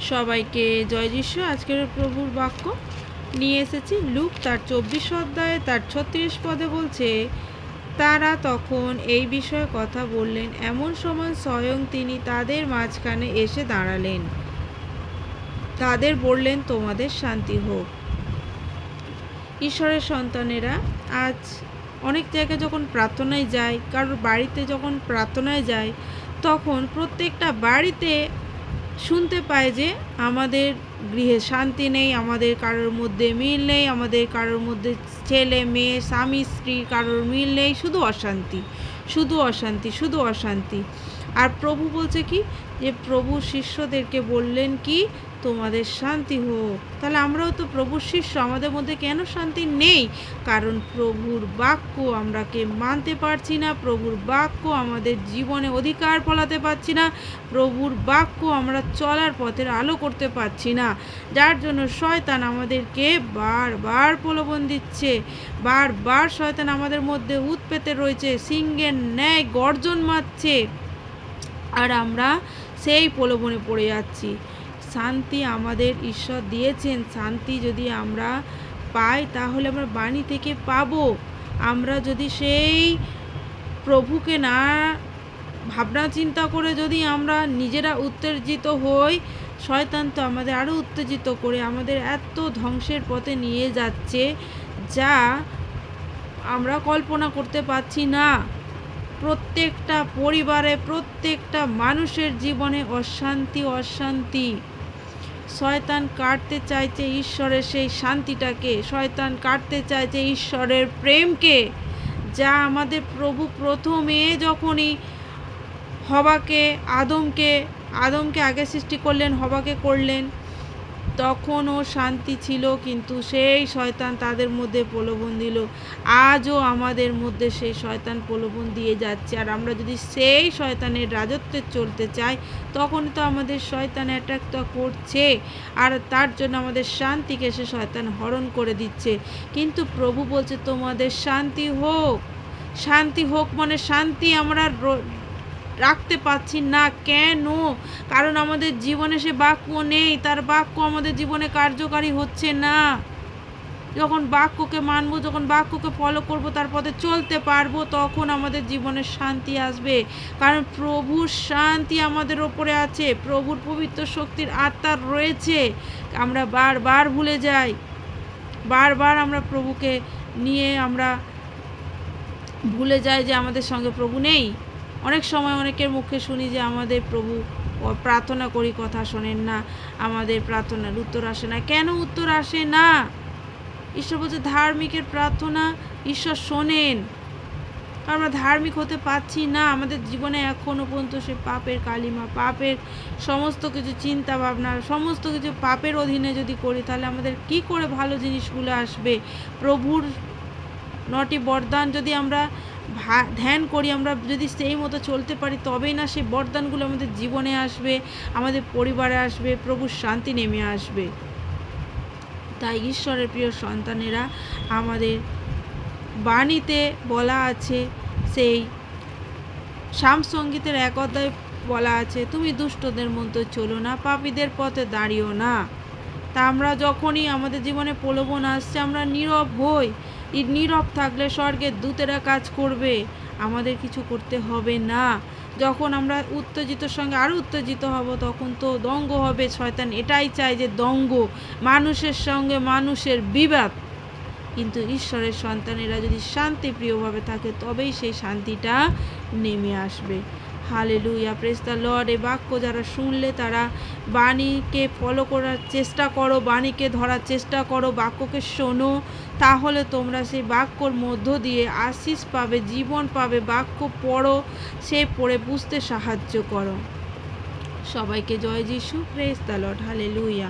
সবাইকে জয় যিশু। আজকের প্রভুর বাক্য নিয়ে এসেছি লুক তার 24 অধ্যায়ে তার 36 পদে বলছে, তারা তখন এই বিষয়ে কথা বললেন। এমন সময় স্বয়ং তিনি তাদের মাঝখানে এসে দাঁড়ালেন, তাদের বললেন, তোমাদের শান্তি হোক। ঈশ্বরের সন্তানেরা আজ অনেক জায়গায় যখন প্রার্থনায় যায়, কারোর বাড়িতে যখন প্রার্থনায় যায়, তখন প্রত্যেকটা বাড়িতে শুনতে পায় যে আমাদের গৃহে শান্তি নেই, আমাদের কারোর মধ্যে মিল নেই, আমাদের কারোর মধ্যে ছেলে মেয়ে স্বামী স্ত্রী কারোর মিল নেই, শুধু অশান্তি, শুধু অশান্তি, শুধু অশান্তি। আর প্রভু বলছে কি, যে প্রভু শিষ্যদেরকে বললেন কি, তোমাদের শান্তি হোক। তাহলে আমরাও তো প্রভুর শিষ্য, আমাদের মধ্যে কেন শান্তি নেই? কারণ প্রভুর বাক্য আমরাকে মানতে পারছি না, প্রভুর বাক্য আমাদের জীবনে অধিকার ফলাতে পারছি না, প্রভুর বাক্য আমরা চলার পথের আলো করতে পারছি না, যার জন্য শয়তান আমাদেরকে বারবার প্রলোভন দিচ্ছে, বারবার শয়তান আমাদের মধ্যে উৎপেতে রয়েছে, সিংহের ন্যায় গর্জন মারছে, আর আমরা সেই প্রলোভনে পড়ে যাচ্ছি। শান্তি আমাদের ঈশ্বর দিয়েছেন, শান্তি যদি আমরা পাই তাহলে আমরা বাণী থেকে পাবো। আমরা যদি সেই প্রভুকে না ভাবনা চিন্তা করে যদি আমরা নিজেরা উত্তেজিত হই, শয়তান তো আমাদের আরও উত্তেজিত করে আমাদের এত ধ্বংসের পথে নিয়ে যাচ্ছে যা আমরা কল্পনা করতে পারছি না। প্রত্যেকটা পরিবারে, প্রত্যেকটা মানুষের জীবনে অশান্তি, অশান্তি। শয়তান কাটতে চাইছে ঈশ্বরের সেই শান্তিটাকে, শয়তান কাটতে চাইছে ঈশ্বরের প্রেমকে, যা আমাদের প্রভু প্রথমে যখনই আদমকে আগে সৃষ্টি করলেন, হবাকে করলেন, তখনও শান্তি ছিল, কিন্তু সেই শয়তান তাদের মধ্যে প্রলোভন দিল। আজও আমাদের মধ্যে সেই শয়তান প্রলোভন দিয়ে যাচ্ছে, আর আমরা যদি সেই শয়তানের রাজত্বে চলতে চাই, তখন তো আমাদের শয়তান অ্যাটাক তো করছে, আর তার জন্য আমাদের শান্তিকে সে শয়তান হরণ করে দিচ্ছে। কিন্তু প্রভু বলছে, তোমাদের শান্তি হোক। শান্তি হোক মানে শান্তি আমরা রাখতে পারছি না। কেন? কারণ আমাদের জীবনে সে বাক্য নেই, তার বাক্য আমাদের জীবনে কার্যকারী হচ্ছে না। যখন বাক্যকে মানবো, যখন বাক্যকে ফলো করব, তার পথে চলতে পারবো, তখন আমাদের জীবনে শান্তি আসবে। কারণ প্রভুর শান্তি আমাদের ওপরে আছে, প্রভুর পবিত্র শক্তির আত্মা রয়েছে। আমরা বারবার ভুলে যাই, বারবার আমরা প্রভুকে নিয়ে আমরা ভুলে যাই যে আমাদের সঙ্গে প্রভু নেই। অনেক সময় অনেকের মুখে শুনি যে আমাদের প্রভু প্রার্থনা করি, কথা শোনেন না, আমাদের প্রার্থনার উত্তর আসে না। কেন উত্তর আসে না? ঈশ্বর বলছে ধার্মিকের প্রার্থনা ঈশ্বর শোনেন। আমরা ধার্মিক হতে পারছি না, আমাদের জীবনে এখনও পর্যন্ত সে পাপের কালিমা, পাপের সমস্ত কিছু চিন্তা ভাবনা, সমস্ত কিছু পাপের অধীনে যদি করি, তাহলে আমাদের কি করে ভালো জিনিসগুলো আসবে? প্রভুর 9টি বরদান যদি আমরা ধ্যান করি, আমরা যদি সেই মতো চলতে পারি, তবেই না সেই বরদানগুলো আমাদের জীবনে আসবে, আমাদের পরিবারে আসবে, প্রভুর শান্তি নেমে আসবে। তাই ঈশ্বরের প্রিয় সন্তানেরা, আমাদের বাণীতে বলা আছে, সেই সামসঙ্গীতের 1 অধ্যায় বলা আছে, তুমি দুষ্টদের মধ্যে চলো না, পাপীদের পথে দাঁড়িও না। তা আমরা যখনই আমাদের জীবনে প্রলোভন আসছে, আমরা নীরব হই। নীরব থাকলে স্বর্গের দূতেরা কাজ করবে, আমাদের কিছু করতে হবে না। যখন আমরা উত্তেজিতর সঙ্গে আরও উত্তেজিত হব, তখন তো দঙ্গ হবে। শয়তান এটাই চায় যে দঙ্গ, মানুষের সঙ্গে মানুষের বিবাদ। কিন্তু ঈশ্বরের সন্তানেরা যদি শান্তিপ্রিয়ভাবে থাকে, তবেই সেই শান্তিটা নেমে আসবে। Hallelujah, praise the lord. এই বাক্য যারা শুনলে, তারা বাণীকে ফলো করার চেষ্টা করো, বাণীকে ধরার চেষ্টা করো, বাক্যকে শোনো, তাহলে তোমরা সেই বাক্যর মধ্য দিয়ে আশীষ পাবে, জীবন পাবে। বাক্য পড়ো, সে পড়ে বুঝতে সাহায্য করো। সবাইকে জয় যিশু, প্রেজ দ্য লর্ড, হালেলুয়া।